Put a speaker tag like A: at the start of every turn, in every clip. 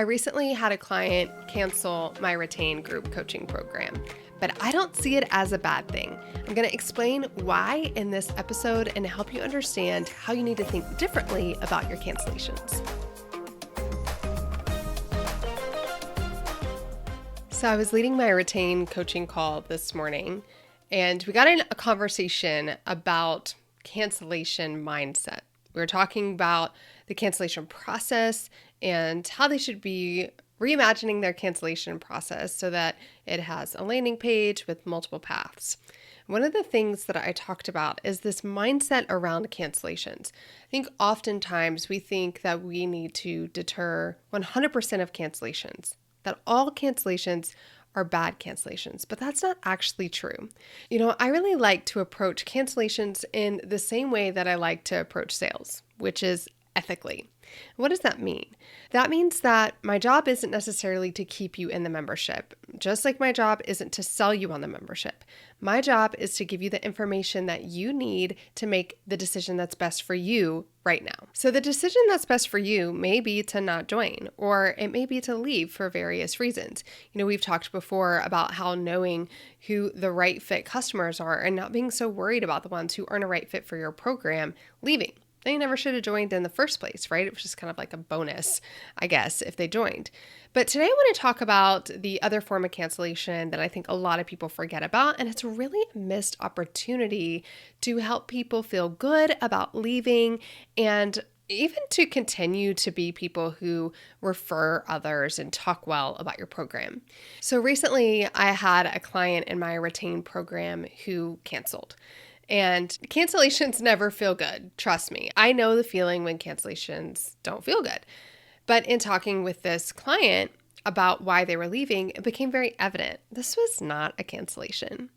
A: I recently had a client cancel my Retain group coaching program, but I don't see it as a bad thing. I'm going to explain why in this episode and help you understand how you need to think differently about your cancellations. So I was leading my Retain coaching call this morning, and we got in a conversation about cancellation mindset. We were talking about the cancellation process and how they should be reimagining their cancellation process so that it has a landing page with multiple paths. One of the things that I talked about is this mindset around cancellations. I think oftentimes we think that we need to deter 100% of cancellations, that all cancellations are bad cancellations, but that's not actually true. I really like to approach cancellations in the same way that I like to approach sales, which is ethically. What does that mean? That means that my job isn't necessarily to keep you in the membership, just like my job isn't to sell you on the membership. My job is to give you the information that you need to make the decision that's best for you right now. So the decision that's best for you may be to not join, or it may be to leave for various reasons. We've talked before about how knowing who the right fit customers are and not being so worried about the ones who aren't a right fit for your program leaving. They never should have joined in the first place, right? It was just kind of like a bonus, I guess, if they joined. But today I want to talk about the other form of cancellation that I think a lot of people forget about, and it's really a missed opportunity to help people feel good about leaving and even to continue to be people who refer others and talk well about your program. So recently I had a client in my Retain program who canceled. And cancellations never feel good. Trust me. I know the feeling when cancellations don't feel good. But in talking with this client about why they were leaving, it became very evident this was not a cancellation.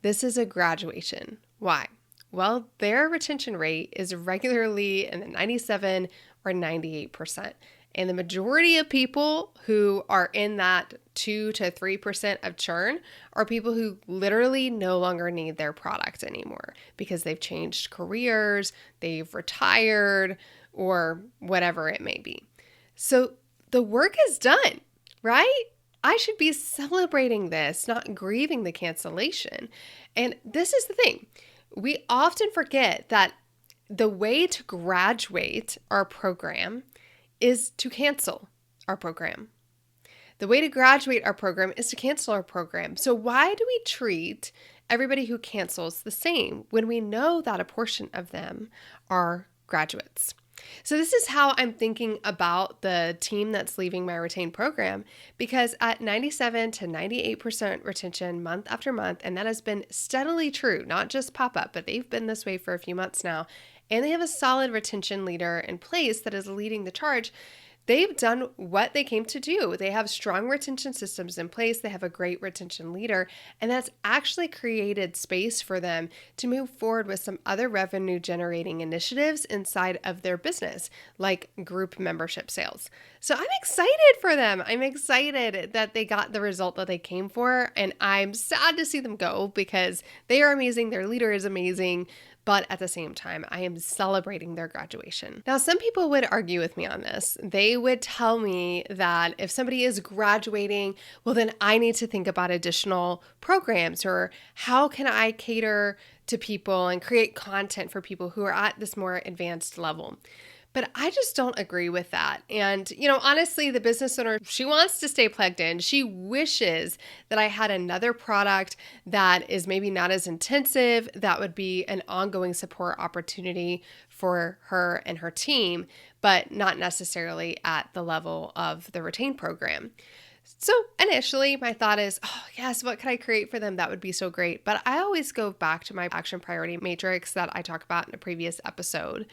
A: This is a graduation. Why? Well, their retention rate is regularly in the 97 or 98%. And the majority of people who are in that 2 to 3% of churn are people who literally no longer need their product anymore because they've changed careers, they've retired, or whatever it may be. So the work is done, right? I should be celebrating this, not grieving the cancellation. And this is the thing. We often forget that the way to graduate our program is to cancel our program. The way to graduate our program is to cancel our program. So why do we treat everybody who cancels the same when we know that a portion of them are graduates? So this is how I'm thinking about the team that's leaving my Retain program, because at 97 to 98% retention month after month, and that has been steadily true, not just pop-up, but they've been this way for a few months now, and they have a solid retention leader in place that is leading the charge. They've done what they came to do. They have strong retention systems in place. They have a great retention leader, and that's actually created space for them to move forward with some other revenue generating initiatives inside of their business, like group membership sales. So I'm excited for them. I'm excited that they got the result that they came for, and I'm sad to see them go because they are amazing. Their leader is amazing. But at the same time, I am celebrating their graduation. Now, some people would argue with me on this. They would tell me that if somebody is graduating, well, then I need to think about additional programs, or how can I cater to people and create content for people who are at this more advanced level. But I just don't agree with that. And, honestly, the business owner, she wants to stay plugged in. She wishes that I had another product that is maybe not as intensive, that would be an ongoing support opportunity for her and her team, but not necessarily at the level of the Retain program. So initially, my thought is, oh, yes, what could I create for them? That would be so great. But I always go back to my action priority matrix that I talked about in a previous episode.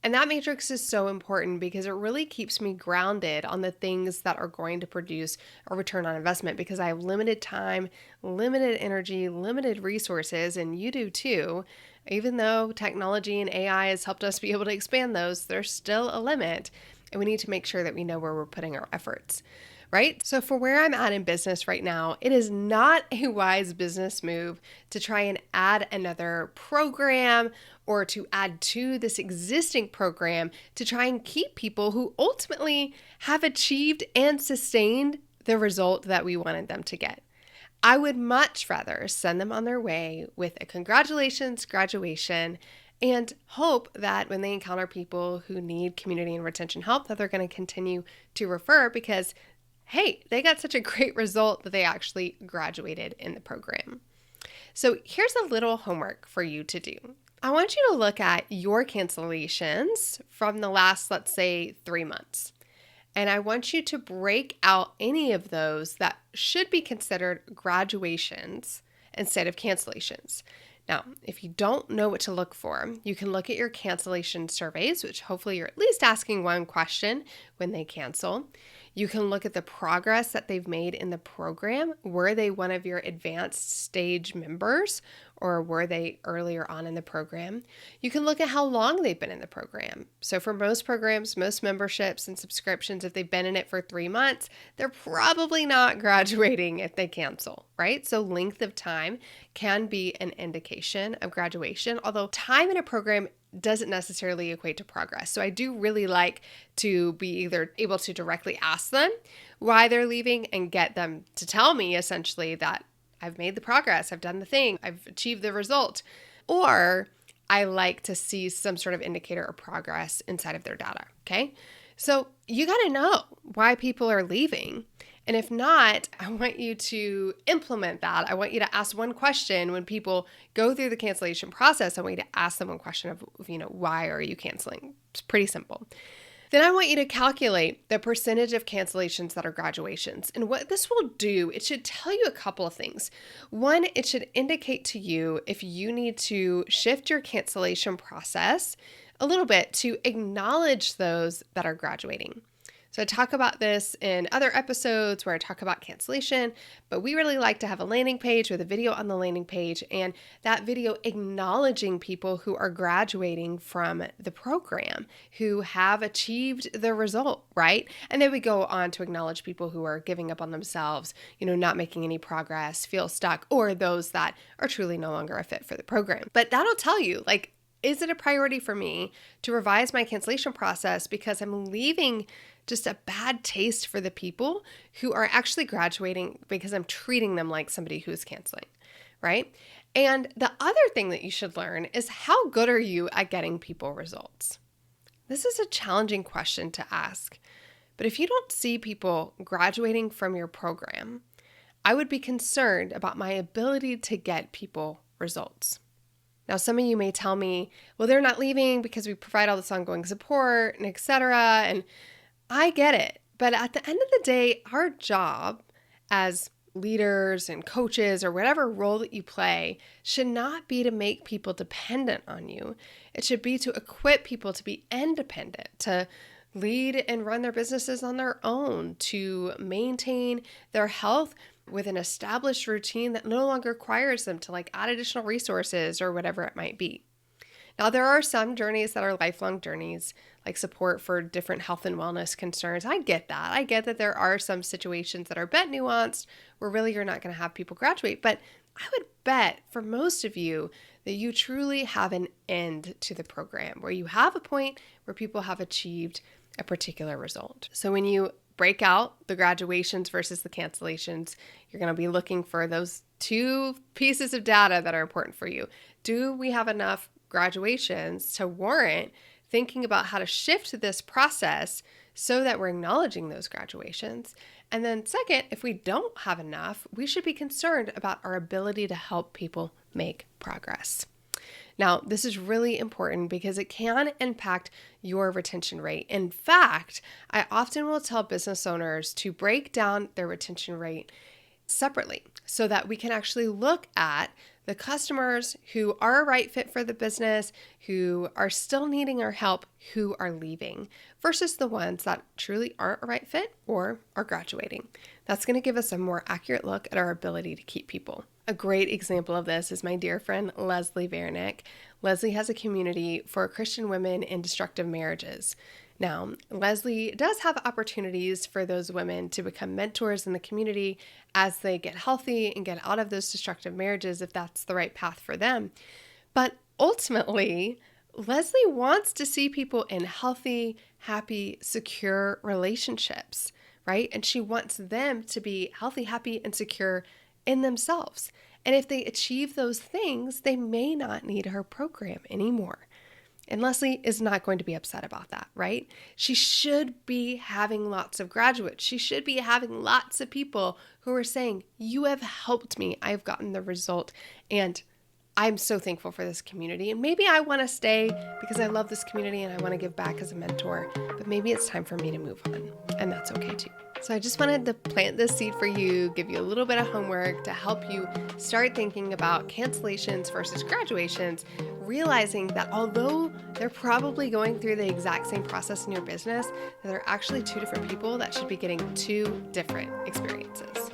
A: And that matrix is so important because it really keeps me grounded on the things that are going to produce a return on investment, because I have limited time, limited energy, limited resources, and you do too. Even though technology and AI has helped us be able to expand those, there's still a limit, and we need to make sure that we know where we're putting our efforts. Right? So for where I'm at in business right now, it is not a wise business move to try and add another program or to add to this existing program to try and keep people who ultimately have achieved and sustained the result that we wanted them to get. I would much rather send them on their way with a congratulations graduation and hope that when they encounter people who need community and retention help, that they're going to continue to refer because, hey, they got such a great result that they actually graduated in the program. So here's a little homework for you to do. I want you to look at your cancellations from the last, let's say, 3 months. And I want you to break out any of those that should be considered graduations instead of cancellations. Now, if you don't know what to look for, you can look at your cancellation surveys, which hopefully you're at least asking one question when they cancel. You can look at the progress that they've made in the program. Were they one of your advanced stage members or were they earlier on in the program? You can look at how long they've been in the program. So for most programs, most memberships and subscriptions, if they've been in it for 3 months, they're probably not graduating if they cancel, right? So length of time can be an indication of graduation, although time in a program doesn't necessarily equate to progress. So I do really like to be either able to directly ask them why they're leaving and get them to tell me essentially that I've made the progress, I've done the thing, I've achieved the result. Or I like to see some sort of indicator of progress inside of their data, okay? So you got to know why people are leaving. And if not, I want you to implement that. I want you to ask one question when people go through the cancellation process. I want you to ask them one question of, why are you canceling? It's pretty simple. Then I want you to calculate the percentage of cancellations that are graduations. And what this will do, it should tell you a couple of things. One, it should indicate to you if you need to shift your cancellation process a little bit to acknowledge those that are graduating. So I talk about this in other episodes where I talk about cancellation, but we really like to have a landing page with a video on the landing page and that video acknowledging people who are graduating from the program, who have achieved the result, right? And then we go on to acknowledge people who are giving up on themselves, not making any progress, feel stuck, or those that are truly no longer a fit for the program. But that'll tell you, is it a priority for me to revise my cancellation process because I'm leaving just a bad taste for the people who are actually graduating because I'm treating them like somebody who's canceling, right? And the other thing that you should learn is how good are you at getting people results? This is a challenging question to ask, but if you don't see people graduating from your program, I would be concerned about my ability to get people results. Now, some of you may tell me, well, they're not leaving because we provide all this ongoing support and et cetera. And I get it. But at the end of the day, our job as leaders and coaches or whatever role that you play should not be to make people dependent on you. It should be to equip people to be independent, to lead and run their businesses on their own, to maintain their health with an established routine that no longer requires them to add additional resources or whatever it might be. Now, there are some journeys that are lifelong journeys, like support for different health and wellness concerns. I get that. I get that there are some situations that are a bit nuanced where really you're not going to have people graduate. But I would bet for most of you that you truly have an end to the program, where you have a point where people have achieved a particular result. So when you break out the graduations versus the cancellations, you're going to be looking for those two pieces of data that are important for you. Do we have enough graduations to warrant thinking about how to shift this process so that we're acknowledging those graduations? And then second, if we don't have enough, we should be concerned about our ability to help people make progress. Now, this is really important because it can impact your retention rate. In fact, I often will tell business owners to break down their retention rate separately so that we can actually look at the customers who are a right fit for the business, who are still needing our help, who are leaving, versus the ones that truly aren't a right fit or are graduating. That's going to give us a more accurate look at our ability to keep people. A great example of this is my dear friend, Leslie Vernick. Leslie has a community for Christian women in destructive marriages. Now, Leslie does have opportunities for those women to become mentors in the community as they get healthy and get out of those destructive marriages if that's the right path for them. But ultimately, Leslie wants to see people in healthy, happy, secure relationships, right? And she wants them to be healthy, happy, and secure in themselves. And if they achieve those things, they may not need her program anymore. And Leslie is not going to be upset about that, right? She should be having lots of graduates. She should be having lots of people who are saying, you have helped me. I've gotten the result. And I'm so thankful for this community. And maybe I want to stay because I love this community and I want to give back as a mentor. But maybe it's time for me to move on. And that's okay too. So I just wanted to plant this seed for you, give you a little bit of homework to help you start thinking about cancellations versus graduations, realizing that although they're probably going through the exact same process in your business, that they're actually two different people that should be getting two different experiences.